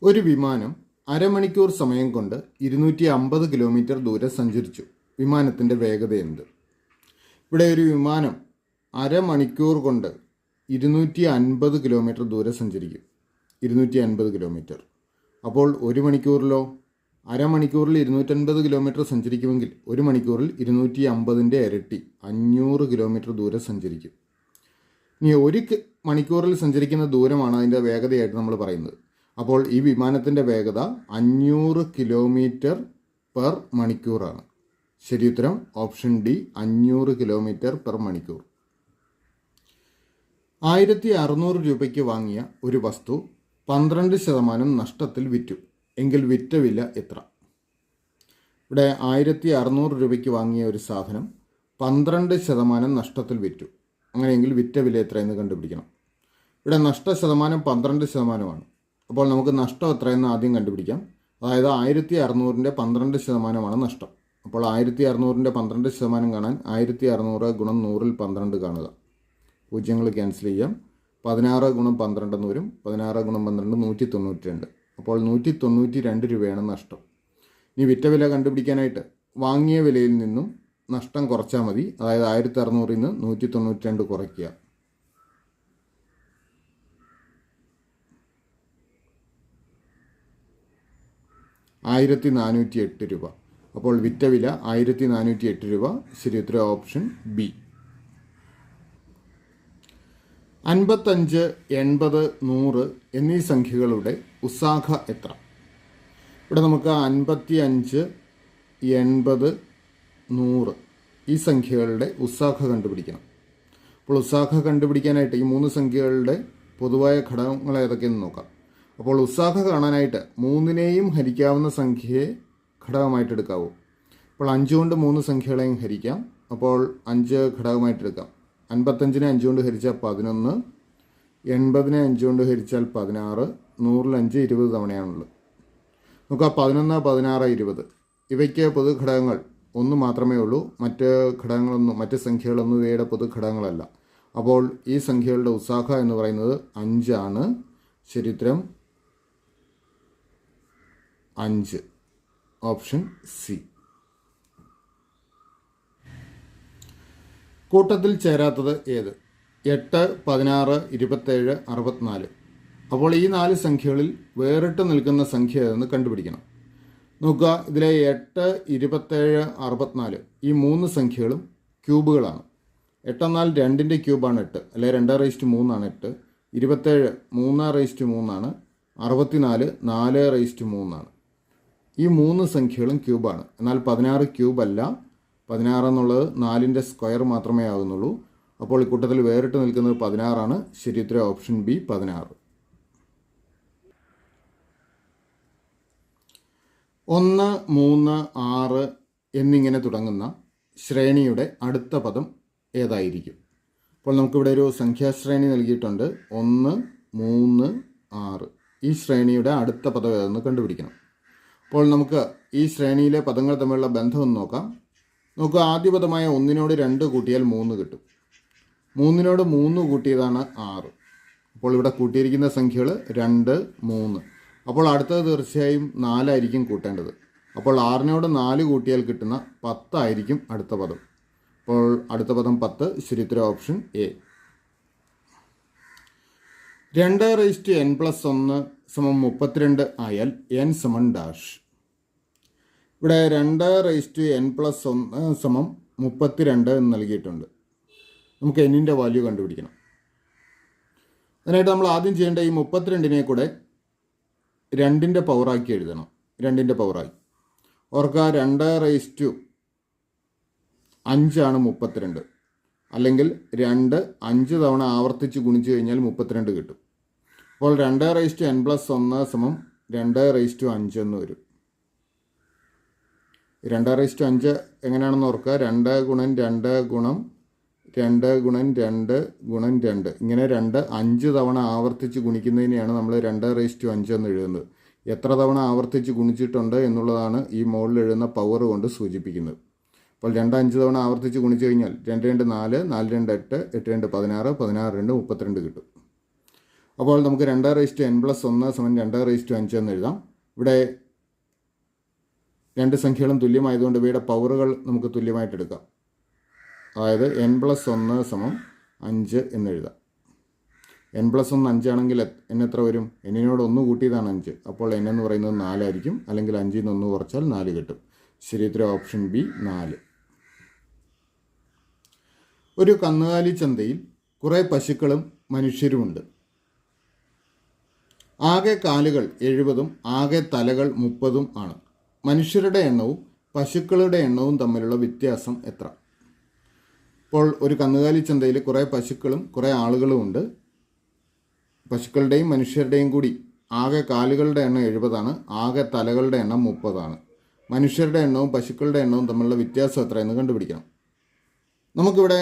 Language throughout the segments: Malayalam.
ഒരു വിമാനം അരമണിക്കൂർ സമയം കൊണ്ട് 250 കിലോമീറ്റർ ദൂരം സഞ്ചരിച്ചു. വിമാനത്തിൻ്റെ വേഗത എന്ത്? ഇവിടെ ഒരു വിമാനം അരമണിക്കൂർ കൊണ്ട് 250 കിലോമീറ്റർ ദൂരം സഞ്ചരിക്കും. 250 കിലോമീറ്റർ. അപ്പോൾ ഒരു മണിക്കൂറിലോ? അരമണിക്കൂറിൽ 250 കിലോമീറ്റർ സഞ്ചരിക്കുമെങ്കിൽ ഒരു മണിക്കൂറിൽ 250ൻ്റെ ഇരട്ടി 500 കിലോമീറ്റർ ദൂരം സഞ്ചരിക്കും. ഇനി ഒരു മണിക്കൂറിൽ സഞ്ചരിക്കുന്ന ദൂരമാണ് അതിൻ്റെ വേഗതയായിട്ട് നമ്മൾ പറയുന്നത്. അപ്പോൾ ഈ വിമാനത്തിൻ്റെ വേഗത 500 കിലോമീറ്റർ പെർ മണിക്കൂറാണ്. ശരി ഉത്തരം ഓപ്ഷൻ ഡി, 500 കിലോമീറ്റർ പെർ മണിക്കൂർ. 1600 രൂപയ്ക്ക് വാങ്ങിയ ഒരു വസ്തു 12% നഷ്ടത്തിൽ വിറ്റു എങ്കിൽ വിറ്റ വില എത്ര? ഇവിടെ 1600 രൂപയ്ക്ക് വാങ്ങിയ ഒരു സാധനം 12% നഷ്ടത്തിൽ വിറ്റു. അങ്ങനെയെങ്കിൽ വിറ്റ വില എത്രയെന്ന് കണ്ടുപിടിക്കണം. ഇവിടെ നഷ്ടശതമാനം 12%. അപ്പോൾ നമുക്ക് നഷ്ടം എത്രയെന്ന് ആദ്യം കണ്ടുപിടിക്കാം. അതായത് 1600ൻ്റെ 12%മാണ് നഷ്ടം. അപ്പോൾ 1600ൻ്റെ 12% കാണാൻ 1600 ഗുണം 100ൽ 12 കാണുക. പൂജ്യങ്ങൾ ക്യാൻസൽ ചെയ്യാം. 16 ഗുണം 12 എന്ന് വരും. 16 ഗുണം 12 192. അപ്പോൾ 192 രൂപയാണ് നഷ്ടം. ഇനി വിറ്റ വില കണ്ടുപിടിക്കാനായിട്ട് വാങ്ങിയ വിലയിൽ നിന്നും നഷ്ടം കുറച്ചാൽ മതി. അതായത് 1600ൽ നിന്ന് 192 കുറയ്ക്കുക. 1408 രൂപ. അപ്പോൾ വിറ്റ വില 1408 രൂപ. ശരി ഉത്തരം ഓപ്ഷൻ ബി. 55, 80, 100 എന്നീ സംഖ്യകളുടെ ഉസാഖ എത്ര? ഇവിടെ നമുക്ക് 55, 80, 100 ഈ സംഖ്യകളുടെ ഉസാഖ കണ്ടുപിടിക്കണം. അപ്പോൾ ഉസാഖ കണ്ടുപിടിക്കാനായിട്ട് ഈ 3 സംഖ്യകളുടെ പൊതുവായ ഘടകങ്ങൾ ഏതൊക്കെയെന്ന് നോക്കാം. അപ്പോൾ ഉസാഖ കാണാനായിട്ട് 3നെയും ഹരിക്കാവുന്ന സംഖ്യയെ ഘടകമായിട്ട് എടുക്കാവൂ. അപ്പോൾ 5 കൊണ്ട് 3 സംഖ്യകളെയും ഹരിക്കാം. അപ്പോൾ 5 ഘടകമായിട്ട് എടുക്കാം. 55നെ 5 കൊണ്ട് ഹരിച്ചാൽ 11, 80നെ 5 കൊണ്ട് ഹരിച്ചാൽ 16, 100ൽ 5 20 തവണയാണുള്ളത്. നമുക്ക് 11, 16, 20 ഇവയ്ക്ക് പൊതു ഘടകങ്ങൾ 1 മാത്രമേ ഉള്ളൂ. മറ്റ് സംഖ്യകളൊന്നും ഇവയുടെ പൊതു ഘടകങ്ങളല്ല. അപ്പോൾ ഈ സംഖ്യകളുടെ ഉസാഖ എന്ന് പറയുന്നത് 5 ആണ്. ശരി ഉത്തരം 5, ഓപ്ഷൻ സി. കൂട്ടത്തിൽ ചേരാത്തത് ഏത്? 8, 16, 27, 64. അപ്പോൾ ഈ 4 സംഖ്യകളിൽ വേറിട്ട് നിൽക്കുന്ന സംഖ്യ ഏതെന്ന് കണ്ടുപിടിക്കണം. നോക്കുക, ഇതിലെ 8, 27, 64 ഈ 3 സംഖ്യകളും ക്യൂബുകളാണ്. 8 എന്നാൽ 2ൻ്റെ ക്യൂബാണ് 8, അല്ലെ 2/3 ആണ് 8. 27 3/3 ആണ്. 64 4/3 ആണ്. ഈ 3 സംഖ്യകളും ക്യൂബാണ്. എന്നാൽ 16 ക്യൂബ് അല്ല. 16 എന്നുള്ളത് 4ൻ്റെ സ്ക്വയർ മാത്രമേ ആകുന്നുള്ളൂ. അപ്പോൾ ഇക്കൂട്ടത്തിൽ വേറിട്ട് നിൽക്കുന്നത് 16 ആണ്. ശരി ഉത്തരം ഓപ്ഷൻ ബി, 16. 1, 3, 6 എന്നിങ്ങനെ തുടങ്ങുന്ന ശ്രേണിയുടെ അടുത്ത പദം ഏതായിരിക്കും? അപ്പോൾ നമുക്കിവിടെ ഒരു സംഖ്യാശ്രേണി നൽകിയിട്ടുണ്ട്. 1, 3, 6 ഈ ശ്രേണിയുടെ അടുത്ത പദം ഏതെന്ന് കണ്ടുപിടിക്കണം. അപ്പോൾ നമുക്ക് ഈ ശ്രേണിയിലെ പദങ്ങൾ തമ്മിലുള്ള ബന്ധം ഒന്ന് നോക്കാം. നമുക്ക് ആദ്യ പദമായ 1നോട് 2 കൂട്ടിയാൽ 3 കിട്ടും. 3നോട് 3 കൂട്ടിയതാണ് 6. അപ്പോൾ ഇവിടെ കൂട്ടിയിരിക്കുന്ന സംഖ്യകൾ 2, 3. അപ്പോൾ അടുത്തത് തീർച്ചയായും 4 ആയിരിക്കും കൂട്ടേണ്ടത്. അപ്പോൾ 6നോട് 4 കൂട്ടിയാൽ കിട്ടുന്ന 10 ആയിരിക്കും അടുത്ത പദം. അപ്പോൾ അടുത്ത പദം 10. ശരി ഉത്തരം ഓപ്ഷൻ എ. 2n+1 32 ആയാൽ n ഡാഷ്. ഇവിടെ 2n+1 32 എന്ന് നൽകിയിട്ടുണ്ട്. നമുക്ക് എന്നിൻ്റെ വാല്യൂ കണ്ടുപിടിക്കണം. അതിനായിട്ട് നമ്മൾ ആദ്യം ചെയ്യേണ്ട ഈ 32നെ കൂടെ 2ൻ്റെ പവറാക്കി എഴുതണം. 2ൻ്റെ പവറായി ഓർക്കുക, 2/5 ആണ് 32. അല്ലെങ്കിൽ 2 5 തവണ ആവർത്തിച്ച് ഗുണിച്ച് കഴിഞ്ഞാൽ 32 കിട്ടും. അപ്പോൾ 2n+1 2/5 എന്ന് വരും. 2/5 എങ്ങനെയാണെന്ന് ഓർക്കുക, 2 ഗുണം 2 ഗുണം 2 ഗുണം 2 ഗുണം 2 ഇങ്ങനെ 2 5 തവണ ആവർത്തിച്ച് ഗുണിക്കുന്നതിനെയാണ് നമ്മൾ 2/5 എന്ന് എഴുതുന്നത്. എത്ര തവണ ആവർത്തിച്ച് ഗുണിച്ചിട്ടുണ്ട് എന്നുള്ളതാണ് ഈ മുകളിൽ എഴുതുന്ന പവർ കൊണ്ട് സൂചിപ്പിക്കുന്നത്. അപ്പോൾ 2 5 തവണ ആവർത്തിച്ച് ഗുണിച്ച് കഴിഞ്ഞാൽ 2 2 4, 4 2 8, 8 2 16, 16 2 32 കിട്ടും. അപ്പോൾ നമുക്ക് 2n+1 2/5 എന്ന് എഴുതാം. ഇവിടെ രണ്ട് സംഖ്യകളും തുല്യമായതുകൊണ്ട് ഇവയുടെ പവറുകൾ നമുക്ക് തുല്യമായിട്ട് എടുക്കാം. അതായത് n+1 5 എന്ന് എഴുതാം. n+1 5 ആണെങ്കിൽ n എത്ര വരും? എന്നിനോട് 1 കൂട്ടിയതാണ് 5. അപ്പോൾ n എന്ന് പറയുന്നത് 4 ആയിരിക്കും. അല്ലെങ്കിൽ 5ൽ നിന്ന് 1 കുറച്ചാൽ 4 കിട്ടും. ശരി ഉത്തരം ഓപ്ഷൻ ബി 4. ഒരു കന്നുകാലി ചന്തയിൽ കുറേ പശുക്കളും മനുഷ്യരുമുണ്ട്. ആകെ കാലുകൾ 70ഉം ആകെ തലകൾ 30ഉം ആണ്. മനുഷ്യരുടെ എണ്ണവും പശുക്കളുടെ എണ്ണവും തമ്മിലുള്ള വ്യത്യാസം എത്ര? ഇപ്പോൾ ഒരു കന്നുകാലി ചന്തയിൽ കുറേ പശുക്കളും കുറേ ആളുകളും ഉണ്ട്. പശുക്കളുടെയും മനുഷ്യരുടെയും കൂടി ആകെ കാലുകളുടെ എണ്ണം 70ആണ്. ആകെ തലകളുടെ എണ്ണം 30ആണ്. മനുഷ്യരുടെ എണ്ണവും പശുക്കളുടെ എണ്ണവും തമ്മിലുള്ള വ്യത്യാസം എത്രയെന്ന് കണ്ടുപിടിക്കണം. നമുക്കിവിടെ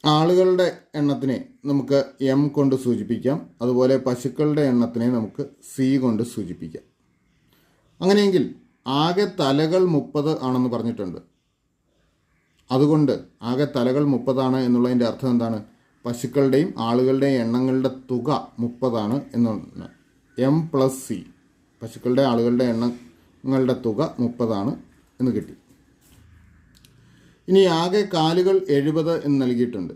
ആളുകളുടെ എണ്ണത്തിനെ നമുക്ക് എം കൊണ്ട് സൂചിപ്പിക്കാം. അതുപോലെ പശുക്കളുടെ എണ്ണത്തിനെ നമുക്ക് സി കൊണ്ട് സൂചിപ്പിക്കാം. അങ്ങനെയെങ്കിൽ ആകെ തലകൾ 30 ആണെന്ന് പറഞ്ഞിട്ടുണ്ട്. അതുകൊണ്ട് ആകെ തലകൾ 30 ആണ് എന്നുള്ളതിൻ്റെ അർത്ഥം എന്താണ്? പശുക്കളുടെയും ആളുകളുടെയും എണ്ണങ്ങളുടെ തുക 30 ആണ് എന്നാണ്. m+c പശുക്കളുടെ ആളുകളുടെ എണ്ണങ്ങളുടെ തുക 30 ആണ് എന്ന് കിട്ടി. ഇനി ആകെ കാലുകൾ 70 എന്ന് നൽകിയിട്ടുണ്ട്.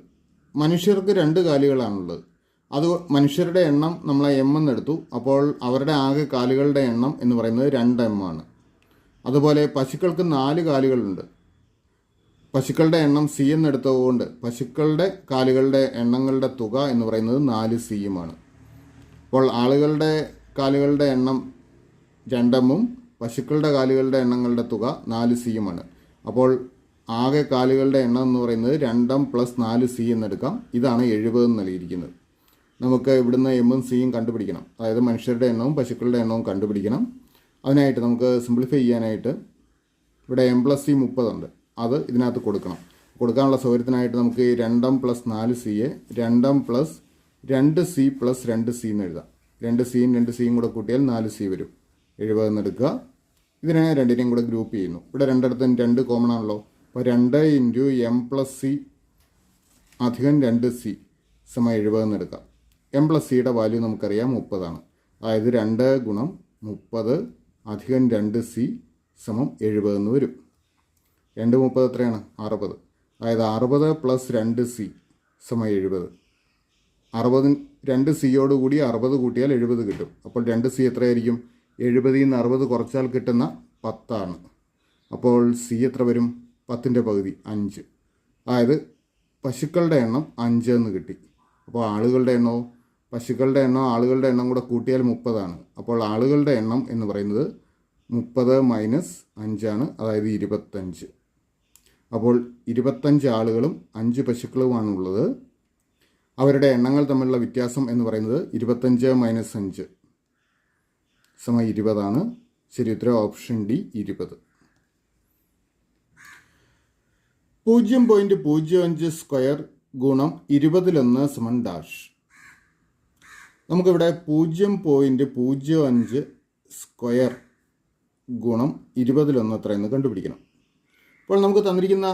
മനുഷ്യർക്ക് 2 കാലുകളാണുള്ളത്. അത് മനുഷ്യരുടെ എണ്ണം നമ്മൾ m എന്നെടുത്തു. അപ്പോൾ അവരുടെ ആകെ കാലുകളുടെ എണ്ണം എന്ന് പറയുന്നത് 2m ആണ്. അതുപോലെ പശുക്കൾക്ക് 4 കാലുകളുണ്ട്. പശുക്കളുടെ എണ്ണം സി എന്നെടുത്തതുകൊണ്ട് പശുക്കളുടെ കാലുകളുടെ എണ്ണങ്ങളുടെ തുക എന്ന് പറയുന്നത് 4c-യുമാണ്. അപ്പോൾ ആളുകളുടെ കാലുകളുടെ എണ്ണം 2m-ഉം പശുക്കളുടെ കാലുകളുടെ എണ്ണങ്ങളുടെ തുക 4c-യുമാണ്. അപ്പോൾ ആകെ കാലുകളുടെ എണ്ണം എന്ന് പറയുന്നത് 2m+4c എന്നെടുക്കാം. ഇതാണ് 70 എന്ന് നൽകിയിരിക്കുന്നത്. നമുക്ക് ഇവിടുന്ന് എമ്മും സിയും കണ്ടുപിടിക്കണം. അതായത് മനുഷ്യരുടെ എണ്ണവും പശുക്കളുടെ എണ്ണവും കണ്ടുപിടിക്കണം. അതിനായിട്ട് നമുക്ക് സിംപ്ലിഫൈ ചെയ്യാനായിട്ട് ഇവിടെ m+c 30 ഉണ്ട്. അത് ഇതിനകത്ത് കൊടുക്കാനുള്ള സൗകര്യത്തിനായിട്ട് നമുക്ക് 2m+4c-യെ 2m+2c+2c എന്ന് എഴുതാം. 2c-യും 2c-യും കൂടെ കൂട്ടിയാൽ 4c വരും. 70 എന്നെടുക്കുക. ഇതിനെ രണ്ടിനെയും കൂടെ ഗ്രൂപ്പ് ചെയ്യുന്നു. ഇവിടെ രണ്ടിടത്തും 2 കോമൺ ആണല്ലോ. അപ്പോൾ 2 × m+c അധികം 2c = 70 എന്നെടുക്കാം. m+c-യുടെ വാല്യൂ നമുക്കറിയാം 30 ആണ്. അതായത് 2 × 30 അധികം 2c = 70 എന്ന് വരും. 2 30 എത്രയാണ്? 60. അതായത് 60 + 2c = 70. 60 2c-യോടുകൂടി 60 കൂട്ടിയാൽ 70 കിട്ടും. അപ്പോൾ 2c എത്രയായിരിക്കും? 70ൽ നിന്ന് 60 കുറച്ചാൽ കിട്ടുന്ന 10 ആണ്. അപ്പോൾ സി എത്ര വരും? 10ൻ്റെ പകുതി 5. അതായത് പശുക്കളുടെ എണ്ണം 5 എന്ന് കിട്ടി. അപ്പോൾ ആളുകളുടെ എണ്ണമോ? പശുക്കളുടെ എണ്ണോ ആളുകളുടെ എണ്ണം കൂടെ കൂട്ടിയാൽ 30 ആണ്. അപ്പോൾ ആളുകളുടെ എണ്ണം എന്ന് പറയുന്നത് 30 - 5 ആണ്. അതായത് 25. അപ്പോൾ 25 ആളുകളും 5 പശുക്കളുമാണുള്ളത്. അവരുടെ എണ്ണങ്ങൾ തമ്മിലുള്ള വ്യത്യാസം എന്ന് പറയുന്നത് 25 - 5 = 20 ആണ്. ശരി ഉത്തരം ഓപ്ഷൻ ഡി 20. 0.05 സ്ക്വയർ ഗുണം 20l ഡാഷ്. നമുക്കിവിടെ 0.05 സ്ക്വയർ ഗുണം 20l എത്രയെന്ന് കണ്ടുപിടിക്കണം. അപ്പോൾ നമുക്ക് തന്നിരിക്കുന്ന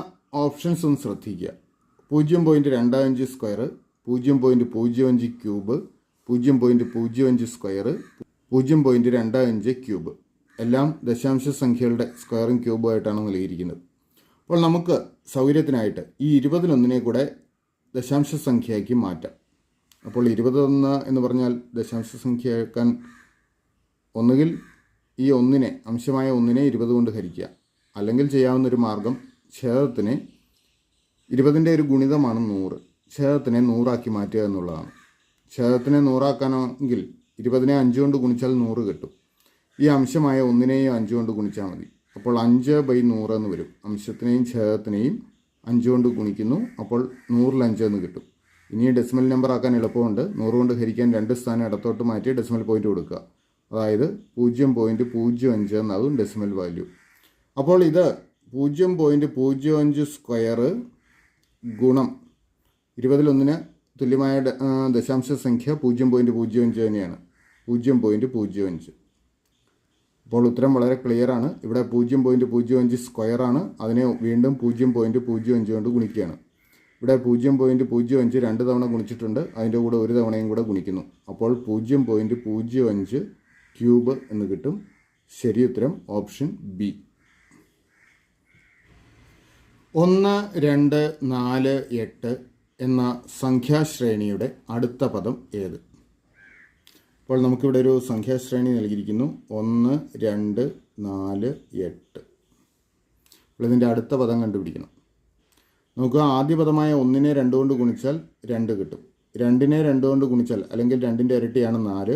ഓപ്ഷൻസ് ഒന്ന് ശ്രദ്ധിക്കുക. 0.25 സ്ക്വയർ, 0.05 ക്യൂബ്, 0.05 സ്ക്വയർ, 0.25 ക്യൂബ് എല്ലാം ദശാംശ സംഖ്യകളുടെ സ്ക്വയറും ക്യൂബുമായിട്ടാണ് നൽകിയിരിക്കുന്നത്. അപ്പോൾ നമുക്ക് സൗകര്യത്തിനായിട്ട് ഈ 20l കൂടെ ദശാംശ സംഖ്യയാക്കി മാറ്റാം. അപ്പോൾ 21 എന്ന് പറഞ്ഞാൽ ദശാംശ സംഖ്യയാക്കാൻ ഒന്നുകിൽ ഈ അംശമായ 1 20 കൊണ്ട് ഹരിക്കുക. അല്ലെങ്കിൽ ചെയ്യാവുന്നൊരു മാർഗം ഛേദത്തിനെ 20ൻ്റെ ഒരു ഗുണിതമാണ് 100. ഛേദത്തിനെ 100 മാറ്റുക എന്നുള്ളതാണ്. ഛേദത്തിനെ 100 20നെ 5 കൊണ്ട് ഗുണിച്ചാൽ 100 കിട്ടും. ഈ അംശമായ 1നെയും 5 കൊണ്ട് ഗുണിച്ചാൽ മതി. അപ്പോൾ 5/100 എന്ന് വരും. അംശത്തിനെയും ഛേദത്തിനെയും 5 കൊണ്ട് ഗുണിക്കുന്നു. അപ്പോൾ 100ൽ 5 എന്ന് കിട്ടും. ഇനി ഡെസിമൽ നമ്പർ ആക്കാൻ എളുപ്പമുണ്ട്. 100 കൊണ്ട് ഹരിക്കാൻ 2 സ്ഥാനം ഇടത്തോട്ട് മാറ്റി ഡെസിമൽ പോയിന്റ് കൊടുക്കുക. അതായത് 0.05 എന്നാകും ഡെസിമൽ വാല്യൂ. അപ്പോൾ ഇത് 0.05 സ്ക്വയർ ഗുണം 20l തുല്യമായ ദശാംശ സംഖ്യ 0.05 തന്നെയാണ്. 0.05. അപ്പോൾ ഉത്തരം വളരെ ക്ലിയറാണ്. ഇവിടെ 0.05 സ്ക്വയറാണ്. അതിനെ വീണ്ടും 0.05 കൊണ്ട് ഗുണിക്കുകയാണ്. ഇവിടെ 0.05 2 തവണ ഗുണിച്ചിട്ടുണ്ട്, അതിൻ്റെ കൂടെ ഒരു തവണയും കൂടെ ഗുണിക്കുന്നു. അപ്പോൾ 0.05 ക്യൂബ് എന്ന് കിട്ടും. ശരി ഉത്തരം ഓപ്ഷൻ ബി. 1, 2, 4, 8 എന്ന സംഖ്യാശ്രേണിയുടെ അടുത്ത പദം ഏത്? അപ്പോൾ നമുക്കിവിടെ ഒരു സംഖ്യാശ്രേണി നൽകിയിരിക്കുന്നു. 1, 2, 4, 8. അപ്പോൾ ഇതിൻ്റെ അടുത്ത പദം കണ്ടുപിടിക്കണം. നമുക്ക് ആദ്യ പദമായ 1നെ 2 കൊണ്ട് ഗുണിച്ചാൽ 2 കിട്ടും. 2നെ 2 കൊണ്ട് ഗുണിച്ചാൽ അല്ലെങ്കിൽ 2ൻ്റെ ഇരട്ടിയാണ് 4.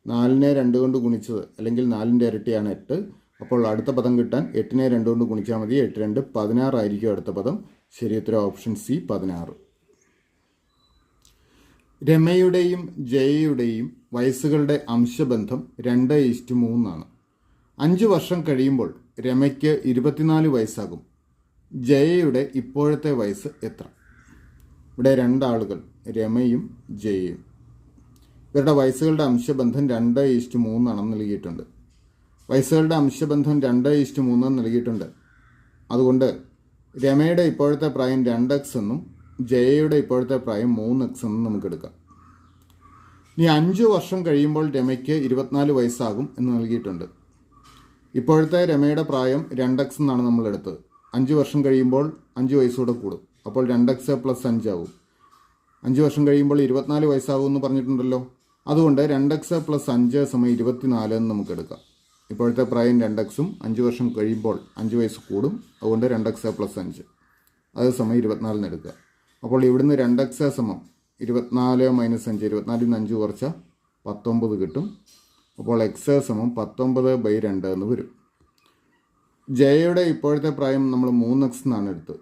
4നെ 2 കൊണ്ട് ഗുണിച്ചത് അല്ലെങ്കിൽ 4ൻ്റെ ഇരട്ടിയാണ് 8. അപ്പോൾ അടുത്ത പദം കിട്ടാൻ 8നെ 2 കൊണ്ട് ഗുണിച്ചാൽ മതി. 8 2 16 ആയിരിക്കും അടുത്ത പദം. ശരി ഉത്തരം ഓപ്ഷൻ സി 16. രമയുടെയും ജയയുടെയും വയസ്സുകളുടെ അംശബന്ധം 2:3 ആണ്. 5 വർഷം കഴിയുമ്പോൾ രമയ്ക്ക് 24 വയസ്സാകും. ജയയുടെ ഇപ്പോഴത്തെ വയസ്സ് എത്ര? ഇവിടെ രണ്ടാളുകൾ, രമയും ജയയും. ഇവരുടെ വയസ്സുകളുടെ അംശബന്ധം 2:3 ആണെന്ന് നൽകിയിട്ടുണ്ട്. വയസ്സുകളുടെ അംശബന്ധം 2:3 നൽകിയിട്ടുണ്ട്. അതുകൊണ്ട് രമയുടെ ഇപ്പോഴത്തെ പ്രായം 2x എന്നും ജയയുടെ ഇപ്പോഴത്തെ പ്രായം 3x എന്നും നമുക്ക് എടുക്കാം. ഇനി 5 വർഷം കഴിയുമ്പോൾ രമയ്ക്ക് 24 വയസ്സാകും എന്ന് നൽകിയിട്ടുണ്ട്. ഇപ്പോഴത്തെ രമയുടെ പ്രായം 2x എന്നാണ് നമ്മൾ എടുത്തത്. 5 വർഷം കഴിയുമ്പോൾ 5 വയസ്സൂടെ കൂടും. അപ്പോൾ 2x + 5 ആകും. 5 വർഷം കഴിയുമ്പോൾ 24 വയസ്സാകും എന്ന് പറഞ്ഞിട്ടുണ്ടല്ലോ. അതുകൊണ്ട് 2x + 5 = 24 എന്ന് നമുക്ക് എടുക്കാം. ഇപ്പോഴത്തെ പ്രായം 2x-ഉം 5 വർഷം കഴിയുമ്പോൾ 5 വയസ്സ് കൂടും. അതുകൊണ്ട് 2x + 5 അത് = 24 എന്ന് എടുക്കുക. അപ്പോൾ ഇവിടുന്ന് 2x = 24 - 5, 24 5 കുറച്ചാൽ 19 കിട്ടും. അപ്പോൾ x = 19/2 എന്ന് വരും. ജയയുടെ ഇപ്പോഴത്തെ പ്രായം നമ്മൾ 3x എന്നാണ് എടുത്തത്.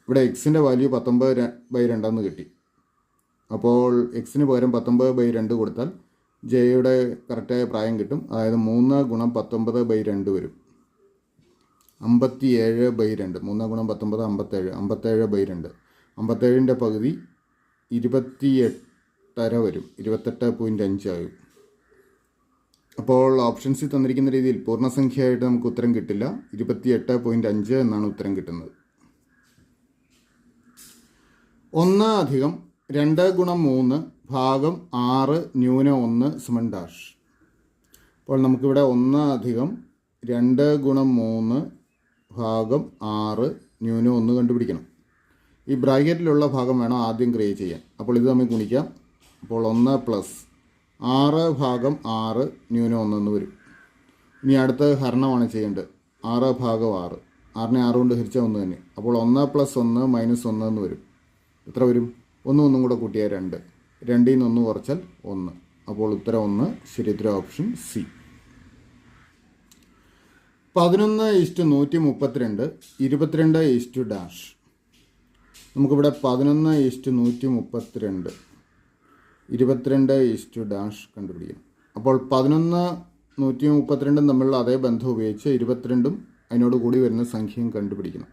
ഇവിടെ എക്സിൻ്റെ വാല്യൂ 19/2 എന്ന് കിട്ടി. അപ്പോൾ എക്സിന് പകരം 19/2 കൊടുത്താൽ ജയയുടെ കറക്റ്റായ പ്രായം കിട്ടും. അതായത് 3 × 19/2 വരും. 57/2. 3 × 19 57. 57/2. 57ൻ്റെ പകുതി 28.5 വരും. 28.5 ആകും. അപ്പോൾ ഓപ്ഷൻസിൽ തന്നിരിക്കുന്ന രീതിയിൽ പൂർണ്ണസംഖ്യയായിട്ട് നമുക്ക് ഉത്തരം കിട്ടില്ല. 28.5 എന്നാണ് ഉത്തരം കിട്ടുന്നത്. 1 + 2 × 3 ഭാഗം 6 - 1 = ഡാഷ്. അപ്പോൾ നമുക്കിവിടെ 1 + 2 × 3 ഭാഗം 6 - 1 കണ്ടുപിടിക്കണം. ഈ ബ്രാക്കറ്റിലുള്ള ഭാഗം വേണം ആദ്യം ക്രിയേറ്റ് ചെയ്യാൻ. അപ്പോൾ ഇത് തമ്മിൽ ഗുണിക്കാം. അപ്പോൾ 1 + 6 ഭാഗം 6 - 1 എന്ന് വരും. ഇനി അടുത്ത ഹരണമാണ് ചെയ്യേണ്ടത്. 6 ഭാഗം 6. 6നെ 6 കൊണ്ട് ഹരിച്ചാൽ 1 തന്നെ. അപ്പോൾ 1 + 1 - 1 എന്ന് വരും. എത്ര വരും? 1 കൂടെ കൂട്ടിയാൽ 2. 2ൽ നിന്ന് 1 കുറച്ചാൽ 1. അപ്പോൾ ഉത്തരം 1. ശരി ഉത്തരം ഓപ്ഷൻ സി. 11:132 22 ഡാഷ്. നമുക്കിവിടെ 11:132 22 ഡാഷ് കണ്ടുപിടിക്കണം. അപ്പോൾ 11 132 തമ്മിലുള്ള അതേ ബന്ധം ഉപയോഗിച്ച് 22 അതിനോട് കൂടി വരുന്ന സംഖ്യയും കണ്ടുപിടിക്കണം.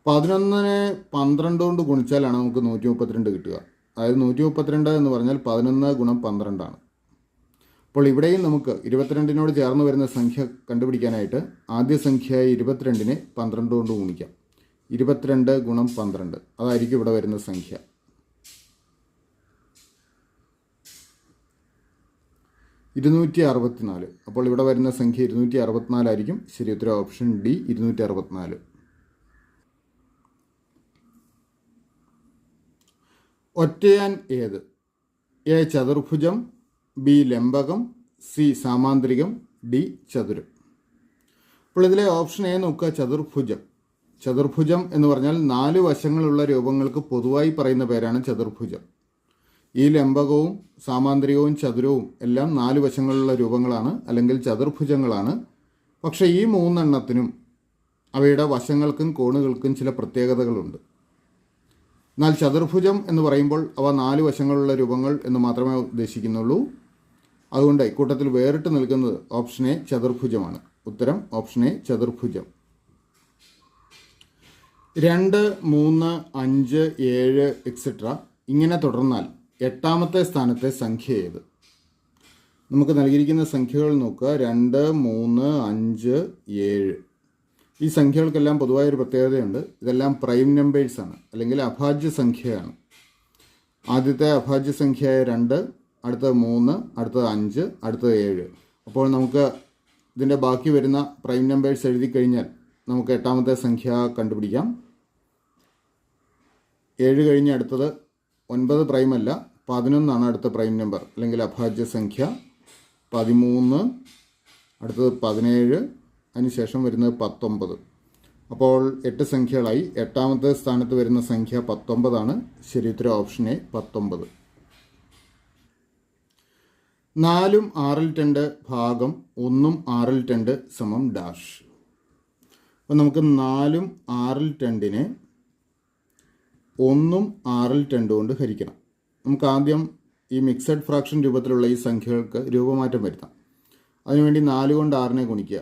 11നെ 12 കൊണ്ട് ഗുണിച്ചാലാണ് നമുക്ക് 132 കിട്ടുക. അതായത് 132 എന്ന് പറഞ്ഞാൽ 11 × 12 ആണ്. അപ്പോൾ ഇവിടെയും നമുക്ക് 22നോട് ചേർന്ന് വരുന്ന സംഖ്യ കണ്ടുപിടിക്കാനായിട്ട് ആദ്യ സംഖ്യയായ 22നെ 12 കൊണ്ട് ഗുണിക്കാം. 22 × 12 അതായിരിക്കും ഇവിടെ വരുന്ന സംഖ്യ. 264. അപ്പോൾ ഇവിടെ വരുന്ന സംഖ്യ 264 ആയിരിക്കും. ശരി ഉത്തരം ഓപ്ഷൻ ഡി 264. ഒറ്റയാൻ ഏത്? എ ചതുർഭുജം, ബി ലംബകം, സി സാമാന്ത്രികം, ഡി ചതുരം. അപ്പോൾ ഇതിലെ ഓപ്ഷൻ എ നോക്കുക, ചതുർഭുജം. ചതുർഭുജം എന്ന് പറഞ്ഞാൽ 4 വശങ്ങളുള്ള രൂപങ്ങൾക്ക് പൊതുവായി പറയുന്ന പേരാണ് ചതുർഭുജം. ഈ ലംബകവും സാമാന്ത്രികവും ചതുരവും എല്ലാം 4 വശങ്ങളുള്ള രൂപങ്ങളാണ്, അല്ലെങ്കിൽ ചതുർഭുജങ്ങളാണ്. പക്ഷേ ഈ 3 എണ്ണത്തിനും അവയുടെ വശങ്ങൾക്കും കോണുകൾക്കും ചില പ്രത്യേകതകളുണ്ട്. എന്നാൽ ചതുർഭുജം എന്ന് പറയുമ്പോൾ അവ 4 വശങ്ങളുള്ള രൂപങ്ങൾ എന്ന് മാത്രമേ ഉദ്ദേശിക്കുന്നുള്ളൂ. അതുകൊണ്ട് ഇക്കൂട്ടത്തിൽ വേറിട്ട് നിൽക്കുന്നത് ഓപ്ഷൻ എ ചതുർഭുജമാണ്. ഉത്തരം ഓപ്ഷൻ എ ചതുർഭുജം. 2 3 5 7 എക്സെട്ര ഇങ്ങനെ തുടർന്നാൽ 8ാമത്തെ സ്ഥാനത്തെ സംഖ്യ ഏത്? നമുക്ക് നൽകിയിരിക്കുന്ന സംഖ്യകൾ നോക്കുക. 2 3 5 7. ഈ സംഖ്യകൾക്കെല്ലാം പൊതുവായൊരു പ്രത്യേകതയുണ്ട്. ഇതെല്ലാം പ്രൈം നമ്പേഴ്സാണ്, അല്ലെങ്കിൽ അഭാജ്യ സംഖ്യയാണ്. ആദ്യത്തെ അഭാജ്യ സംഖ്യയായ 2, അടുത്തത് 3, അടുത്തത് 5, അടുത്തത് 7. അപ്പോൾ നമുക്ക് ഇതിൻ്റെ ബാക്കി വരുന്ന പ്രൈം നമ്പേഴ്സ് എഴുതി കഴിഞ്ഞാൽ നമുക്ക് 8ാമത്തെ സംഖ്യ കണ്ടുപിടിക്കാം. 7 കഴിഞ്ഞ് അടുത്തത് 9 പ്രൈം അല്ല, 11 അടുത്ത പ്രൈം നമ്പർ അല്ലെങ്കിൽ അഭാജ്യ സംഖ്യ. 13, അടുത്തത് 17, അതിനുശേഷം വരുന്നത് 19. അപ്പോൾ 8 സംഖ്യകളായി. 8ാമത്തെ സ്ഥാനത്ത് വരുന്ന സംഖ്യ 19 ശരിയുത്തരം ഓപ്ഷൻ എ 19. 4ഉം 6ൽ 2 ഭാഗം 1ഉം 6ൽ 2 സമം ഡാഷ്. അപ്പോൾ നമുക്ക് 4ഉം 6ൽ 2നെ 1ഉം 6ൽ 2 കൊണ്ട് ഹരിക്കണം. നമുക്ക് ആദ്യം ഈ മിക്സഡ് ഫ്രാക്ഷൻ രൂപത്തിലുള്ള ഈ സംഖ്യകൾക്ക് രൂപമാറ്റം വരുത്താം. അതിനുവേണ്ടി 4 കൊണ്ട് 6നെ ഗുണിക്കുക.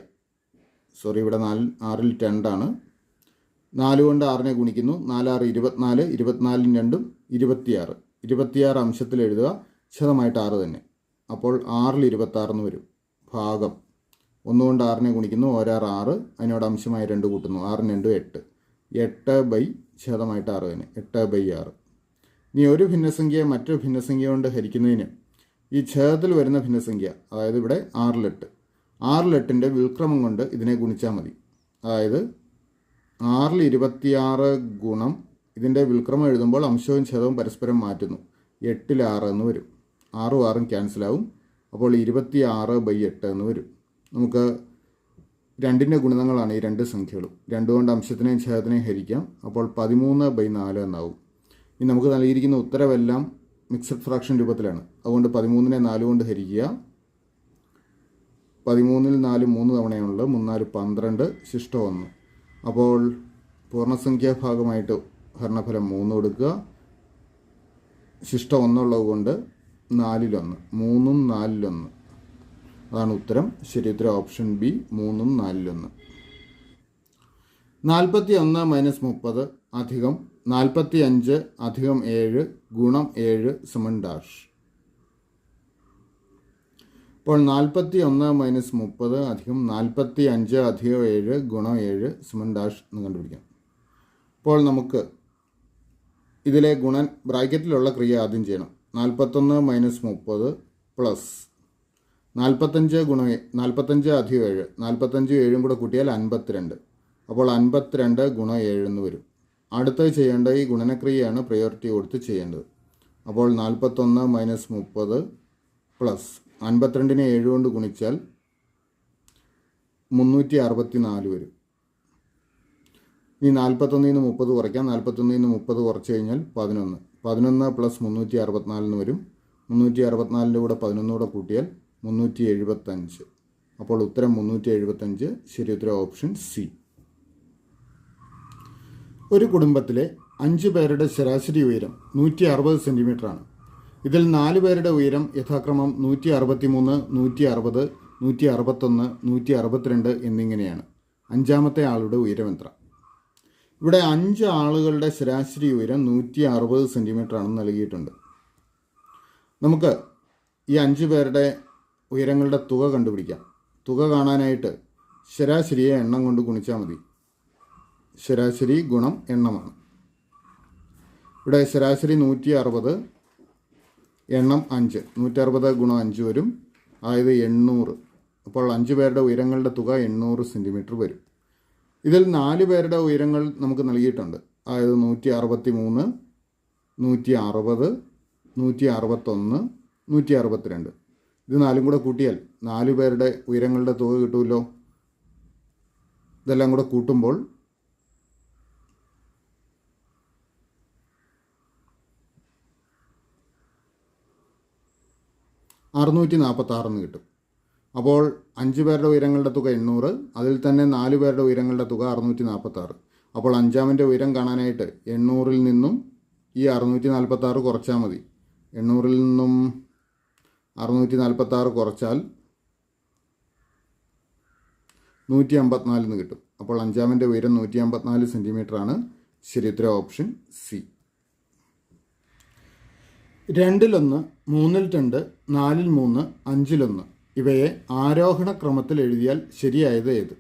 ഇവിടെ 6ൽ 2 4 കൊണ്ട് 6നെ ഗുണിക്കുന്നു. 4 6 24, 24 2 26. 26 അംശത്തിൽ എഴുതുക, ശതമായിട്ട് 6 തന്നെ. അപ്പോൾ 6ൽ 26 വരും. ഭാഗം 1 കൊണ്ട് 6നെ ഗുണിക്കുന്നു, 1 6 6, അതിനോട് അംശമായി 2 കൂട്ടുന്നു. 6 2 8. 8 ബൈ ശതമായിട്ട് 6 തന്നെ, 8/6. ഇനി ഒരു ഭിന്നസംഖ്യയെ മറ്റൊരു ഭിന്നസംഖ്യ കൊണ്ട് ഹരിക്കുന്നതിന് ഈ ഛേദത്തിൽ വരുന്ന ഭിന്നസംഖ്യ, അതായത് ഇവിടെ 6ൽ 8, 6ൽ 8ൻ്റെ വിൽക്രമം കൊണ്ട് ഇതിനെ ഗുണിച്ചാൽ മതി. അതായത് 6ൽ 26 ഗുണം ഇതിൻ്റെ വിൽക്രമം എഴുതുമ്പോൾ അംശവും ഛേദവും പരസ്പരം മാറ്റുന്നു. 8ൽ 6 എന്ന് വരും. 6ഉം 6ഉം ക്യാൻസലാവും. അപ്പോൾ 26/8 എന്ന് വരും. നമുക്ക് 2ൻ്റെ ഗുണിതങ്ങളാണ് ഈ 2 സംഖ്യകളും. 2 കൊണ്ട് അംശത്തിനെയും ഛേദത്തിനെയും ഹരിക്കാം. അപ്പോൾ 13/4 എന്നാവും. ഇനി നമുക്ക് നൽകിയിരിക്കുന്ന ഉത്തരവെല്ലാം മിക്സഡ് ഫ്രാക്ഷൻ രൂപത്തിലാണ്. അതുകൊണ്ട് 13നെ 4 കൊണ്ട് ഹരിക്കുക. 13ൽ 4 3 തവണയാണുള്ളത്. 3 4 12, ശിഷ്ടം 1. അപ്പോൾ പൂർണ്ണസംഖ്യാ ഭാഗമായിട്ട് ഹരണഫലം 3 കൊടുക്കുക. ശിഷ്ടം 1 ഉള്ളത് കൊണ്ട് 4ൽ 1, 3ഉം 4ൽ 1. അതാണ് ഉത്തരം. ശരിയുത്തരം ഓപ്ഷൻ ബി 3ഉം 4ൽ 1. 41 - 30 അധികം 45 അധികം 7 ഗുണം 7 സമം ഡാഷ്. അപ്പോൾ 41 - 30 അധികം 45 അധികം 7 ഗുണം 7 സമം ഡാഷ് എന്ന് കണ്ടുപിടിക്കാം. അപ്പോൾ നമുക്ക് ഇതിലെ ഗുണൻ ബ്രാക്കറ്റിലുള്ള ക്രിയ ആദ്യം ചെയ്യണം. 41 - 30 പ്ലസ് 45 അധികം 7, 45 7 കൂടെ കൂട്ടിയാൽ 52. അപ്പോൾ 52 ഗുണം 7 എന്ന് വരും. അടുത്തത് ചെയ്യേണ്ട ഈ ഗുണനക്രിയയാണ് പ്രയോറിറ്റി കൊടുത്ത് ചെയ്യേണ്ടത്. അപ്പോൾ 41 - 30 പ്ലസ് 52നെ 7 കൊണ്ട് ഗുണിച്ചാൽ 364 വരും. ഇനി 41ൽ നിന്ന് 30 കുറയ്ക്കാം. 41ൽ നിന്ന് 30 കുറച്ച് കഴിഞ്ഞാൽ 11. 11 പ്ലസ് 364 എന്ന് വരും. 364ൻ്റെ കൂടെ 11 കൂടെ കൂട്ടിയാൽ 375. അപ്പോൾ ഉത്തരം 375. ശരി ഉത്തരം ഓപ്ഷൻ സി. ഒരു കുടുംബത്തിലെ 5 പേരുടെ ശരാശരി ഉയരം 160 സെൻറ്റിമീറ്ററാണ്. ഇതിൽ 4 പേരുടെ ഉയരം യഥാക്രമം 163, 160, 161, 162 എന്നിങ്ങനെയാണ്. 5ാമത്തെ ആളുടെ ഉയരം എത്ര? ഇവിടെ 5 ആളുകളുടെ ശരാശരി ഉയരം 160 സെൻറ്റിമീറ്റർ ആണെന്ന് നൽകിയിട്ടുണ്ട്. നമുക്ക് ഈ 5 പേരുടെ ഉയരങ്ങളുടെ തുക കണ്ടുപിടിക്കാം. തുക കാണാനായിട്ട് ശരാശരിയെ എണ്ണം കൊണ്ട് ഗുണിച്ചാൽ മതി. ശരാശരി ഗുണം എണ്ണമാണ്. ഇവിടെ ശരാശരി 160, എണ്ണം 5, 160 ഗുണം 5 വരും, അതായത് 800. അപ്പോൾ 5 പേരുടെ ഉയരങ്ങളുടെ തുക 800 സെൻറ്റിമീറ്റർ വരും. ഇതിൽ 4 പേരുടെ ഉയരങ്ങൾ നമുക്ക് നൽകിയിട്ടുണ്ട്. അതായത് 163, 160, 161, 162. ഇത് 4ഉം കൂടെ കൂട്ടിയാൽ 4 പേരുടെ ഉയരങ്ങളുടെ തുക കിട്ടുമല്ലോ. ഇതെല്ലാം കൂടെ കൂട്ടുമ്പോൾ 646 എന്ന് കിട്ടും. അപ്പോൾ 5 പേരുടെ ഉയരങ്ങളുടെ തുക 800, അതിൽ തന്നെ 4 പേരുടെ ഉയരങ്ങളുടെ തുക 646. അപ്പോൾ 5ാമൻ്റെ ഉയരം കാണാനായിട്ട് 800ൽ നിന്നും ഈ 646 കുറച്ചാൽ മതി. 800ൽ നിന്നും 646 കുറച്ചാൽ 154 എന്ന് കിട്ടും. അപ്പോൾ 5ാമൻ്റെ ഉയരം 154 സെൻറ്റിമീറ്ററാണ്. ശരി ഉത്തരം ഓപ്ഷൻ സി. 2ൽ 1, 3ൽ 2, 4ൽ 3, 5ൽ 1 ഇവയെ ആരോഹണ ക്രമത്തിൽ എഴുതിയാൽ ശരിയായത് ഏത്?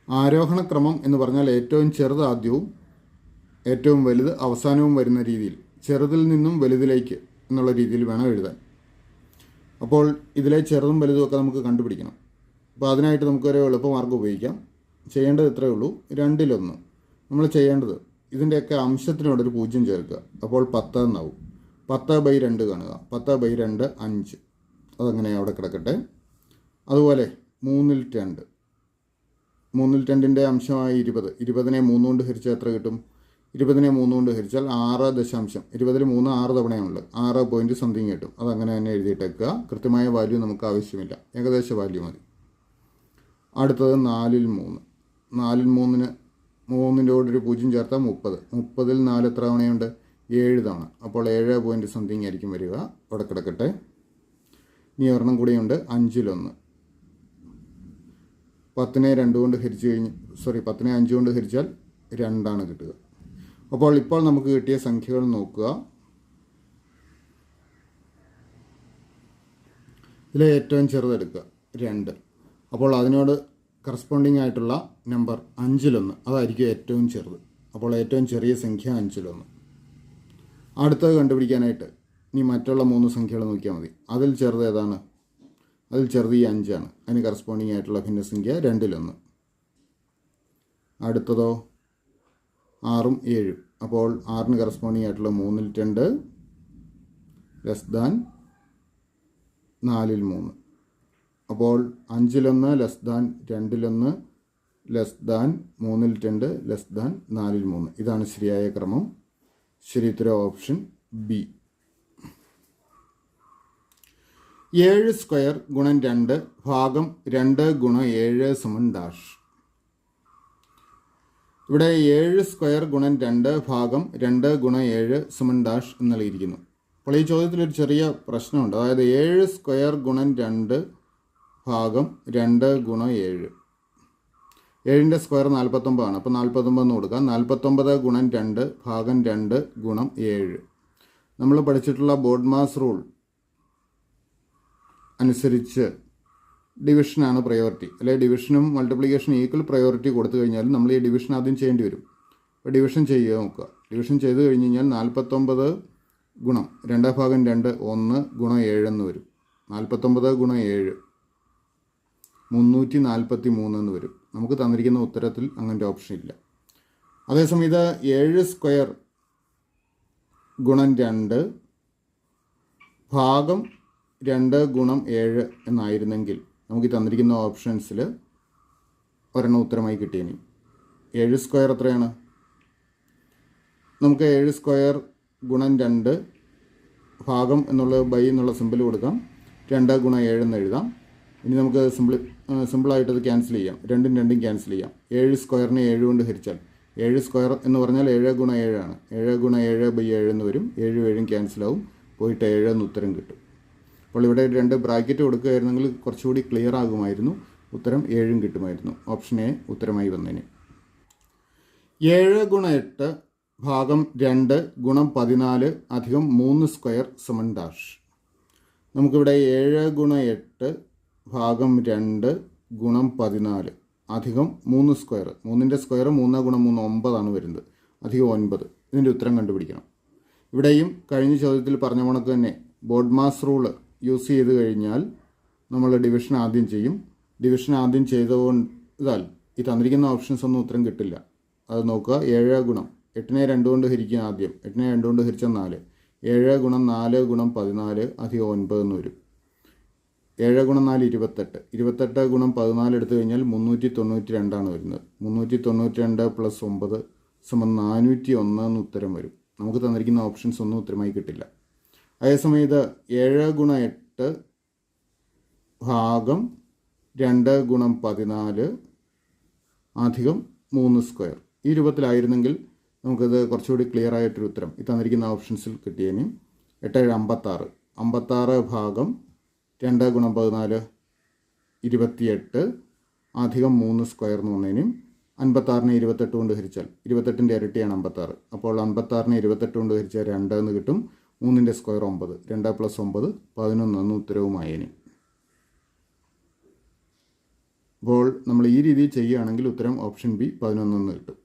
ആരോഹണക്രമം എന്ന് പറഞ്ഞാൽ ഏറ്റവും ചെറുത് ആദ്യവും ഏറ്റവും വലുത് അവസാനവും വരുന്ന രീതിയിൽ, ചെറുതിൽ നിന്നും വലുതിലേക്ക് എന്നുള്ള രീതിയിൽ വേണം എഴുതാൻ. അപ്പോൾ ഇതിലെ ചെറുതും വലുതും ഒക്കെ നമുക്ക് കണ്ടുപിടിക്കണം. അപ്പോൾ അതിനായിട്ട് നമുക്കൊരു എളുപ്പമാർഗ്ഗം ഉപയോഗിക്കാം. ചെയ്യേണ്ടത് ഇത്രയേ ഉള്ളൂ, 2/1. നമ്മൾ ചെയ്യേണ്ടത് ഇതിൻ്റെയൊക്കെ അംശത്തിനോടൊരു 0 ചേർക്കുക. അപ്പോൾ 10 എന്നാവും. 10/2 കാണുക. 10/2 5. അതങ്ങനെ അവിടെ കിടക്കട്ടെ. അതുപോലെ 3/2. 3/2ൻ്റെ അംശമായി 20. 20നെ 3 കൊണ്ട് ഹരിച്ചാൽ എത്ര കിട്ടും? 20നെ 3 കൊണ്ട് ഹരിച്ചാൽ 6 20ൽ 3 6 തവണയാണുള്ളത്. 6 പോയിൻറ്റ് സംതിങ് കിട്ടും. അതങ്ങനെ തന്നെ എഴുതിയിട്ടേക്കുക. കൃത്യമായ വാല്യൂ നമുക്ക് ആവശ്യമില്ല, ഏകദേശ വാല്യൂ മതി. അടുത്തത് 4/3. 4/3ന് 3ൻ്റെ കൂടെ ഒരു 0 ചേർത്താൽ 30. 30ൽ 4 എത്ര തവണയുണ്ട്? 7 തവണ. അപ്പോൾ 7 പോയിൻറ്റ് സംതിങ് ആയിരിക്കും വരിക. അവിടെ കിടക്കട്ടെ. ഇനി ഒരെണ്ണം കൂടിയുണ്ട്, 5/1. 10നെ 2 കൊണ്ട് ഹരിച്ചു കഴിഞ്ഞ് 10നെ 5 കൊണ്ട് ഹരിച്ചാൽ 2 കിട്ടുക. അപ്പോൾ ഇപ്പോൾ നമുക്ക് കിട്ടിയ സംഖ്യകൾ നോക്കുക. ഇതിലെ ഏറ്റവും ചെറുതെടുക്കുക 2. അപ്പോൾ അതിനോട് കറസ്പോണ്ടിങ് ആയിട്ടുള്ള നമ്പർ 5/1 അതായിരിക്കും ഏറ്റവും ചെറുത്. അപ്പോൾ ഏറ്റവും ചെറിയ സംഖ്യ 5/1. അടുത്തത് കണ്ടുപിടിക്കാനായിട്ട് ഇനി മറ്റുള്ള 3 സംഖ്യകൾ നോക്കിയാൽ മതി. അതിൽ ചെറുത് ഏതാണ്? അതിൽ ചെറുത് ഈ 5 ആണ്. അതിന് കറസ്പോണ്ടിങ് ആയിട്ടുള്ള ഭിന്നസംഖ്യ 2/1. അടുത്തതോ 6ഉം 7ഉം. അപ്പോൾ 6ന് കറസ്പോണ്ടിങ് ആയിട്ടുള്ള 3/2 ലെസ് ദാൻ 4/3. അപ്പോൾ 5/1 less than 2/1 less than 3/2 less than 4/3. ഇതാണ് ശരിയായ ക്രമം. ശരി ഉത്തരം ഓപ്ഷൻ ബി. 7² ഗുണം 2 ഭാഗം 2 ഗുണം 7 സമം ഡാഷ്. ഇവിടെ 7² ഗുണം 2 ഭാഗം 2 ഗുണം 7 സമം ഡാഷ് എന്ന് നൽകിയിരിക്കുന്നു. അപ്പോൾ ഈ ചോദ്യത്തിലൊരു ചെറിയ പ്രശ്നമുണ്ട്. അതായത് 7² ഗുണം 2 ഭാഗം 2 ഗുണം 7. 7ൻ്റെ സ്ക്വയർ 49 ആണ്. അപ്പോൾ 49 എന്ന് കൊടുക്കാം. 49 ഗുണം 2 ഭാഗം 2 ഗുണം 7. നമ്മൾ പഠിച്ചിട്ടുള്ള ബോഡ്മാസ് റൂൾ അനുസരിച്ച് ഡിവിഷനാണ് പ്രയോറിറ്റി. അല്ലെങ്കിൽ ഡിവിഷനും മൾട്ടിപ്ലിക്കേഷനും ഈക്വൽ പ്രയോറിറ്റി കൊടുത്തു കഴിഞ്ഞാൽ നമ്മൾ ഈ ഡിവിഷൻ ആദ്യം ചെയ്യേണ്ടി വരും. അപ്പോൾ ഡിവിഷൻ ചെയ്യുക നോക്കുക. ഡിവിഷൻ ചെയ്ത് കഴിഞ്ഞ് കഴിഞ്ഞാൽ 49 ഗുണം 2/2 1 ഗുണം 7 എന്ന് വരും. 49 ഗുണം 7 343 എന്ന് വരും. നമുക്ക് തന്നിരിക്കുന്ന ഉത്തരത്തിൽ അങ്ങനത്തെ ഓപ്ഷൻ ഇല്ല. അതേസമയം ഇത് 7² ഗുണം 2 ഭാഗം 2 ഗുണം 7 എന്നായിരുന്നെങ്കിൽ നമുക്ക് തന്നിരിക്കുന്ന ഓപ്ഷൻസിൽ ഒരെണ്ണം ഉത്തരമായി കിട്ടിയേനെ. 7² എത്രയാണ്? നമുക്ക് 7² ഗുണം 2 ഭാഗം എന്നുള്ള ബൈ എന്നുള്ള സിമ്പിൾ കൊടുക്കാം. 2 ഗുണം 7 എന്ന് എഴുതാം. ഇനി നമുക്ക് സിമ്പിളായിട്ടത് ക്യാൻസൽ ചെയ്യാം. 2ഉം 2ഉം ക്യാൻസൽ ചെയ്യാം. 7²നെ 7 കൊണ്ട് ഹരിച്ചാൽ 7² എന്ന് പറഞ്ഞാൽ 7 ഗുണം 7 ആണ്. 7 ഗുണം 7/7 എന്ന് വരും. 7ഉം 7ഉം ക്യാൻസലാവും. പോയിട്ട് 7 എന്ന് ഉത്തരം കിട്ടും. അപ്പോൾ ഇവിടെ 2 ബ്രാക്കറ്റ് കൊടുക്കുകയായിരുന്നെങ്കിൽ കുറച്ചുകൂടി ക്ലിയർ ആകുമായിരുന്നു. ഉത്തരം 7ഉം കിട്ടുമായിരുന്നു. ഓപ്ഷൻ എ ഉത്തരമായി വന്നേനെ. 7 ഗുണം 8 ഭാഗം 2 ഗുണം 14 അധികം 3² സമം ഡാഷ്. നമുക്കിവിടെ 7 ഗുണം 8 ഭാഗം 2 ഗുണം 14 അധികം 3². 3ൻ്റെ സ്ക്വയർ 3 ഗുണം 3 9 വരുന്നത്. അധികം 9. ഇതിൻ്റെ ഉത്തരം കണ്ടുപിടിക്കണം. ഇവിടെയും കഴിഞ്ഞ ചോദ്യത്തിൽ പറഞ്ഞ കണക്ക് തന്നെ ബോഡ്മാസ് റൂള് യൂസ് ചെയ്ത് കഴിഞ്ഞാൽ നമ്മൾ ഡിവിഷൻ ആദ്യം ചെയ്യും. ഡിവിഷൻ ആദ്യം ചെയ്താൽ ഈ തന്നിരിക്കുന്ന ഓപ്ഷൻസ് ഒന്നും ഉത്തരം കിട്ടില്ല. അത് നോക്കുക. 7 ഗുണം 8നെ 2 കൊണ്ട് ഹരിക്കുക ആദ്യം. 8നെ 2 കൊണ്ട് ഹരിച്ചാൽ 4. 7 ഗുണം 4 ഗുണം 14 അധികം 9 എന്ന് വരും. 7 ഗുണം 4 28. 28 ഗുണം 14 എടുത്തു കഴിഞ്ഞാൽ 392 വരുന്നത്. 392 പ്ലസ് 9 സമം 401 എന്ന് ഉത്തരം വരും. നമുക്ക് തന്നിരിക്കുന്ന ഓപ്ഷൻസ് ഒന്നും ഉത്തരമായി കിട്ടില്ല. അതേസമയം ഇത് 7 ഗുണം 8 ഭാഗം 2 ഗുണം 14 അധികം 3². ഈ രൂപത്തിലായിരുന്നെങ്കിൽ നമുക്കത് കുറച്ചുകൂടി ക്ലിയർ ആയിട്ടൊരു ഉത്തരം ഈ തന്നിരിക്കുന്ന ഓപ്ഷൻസിൽ കിട്ടിയതിന് 8 56. 56 ഭാഗം 2 ഗുണം 14 28 അധികം 3² എന്ന് വന്നതിനും 56നെ 28 കൊണ്ട് ഹരിച്ചാൽ 28ൻ്റെ ഇരട്ടിയാണ് 56. അപ്പോൾ 56നെ 28 കൊണ്ട് ഹരിച്ചാൽ 2 എന്ന് കിട്ടും. 3ൻ്റെ സ്ക്വയർ 9. 2 പ്ലസ് 9 11 എന്ന് ഉത്തരവുമായേനെ. അപ്പോൾ നമ്മൾ ഈ രീതിയിൽ ചെയ്യുകയാണെങ്കിൽ ഉത്തരം ഓപ്ഷൻ ബി 11 എന്ന് കിട്ടും.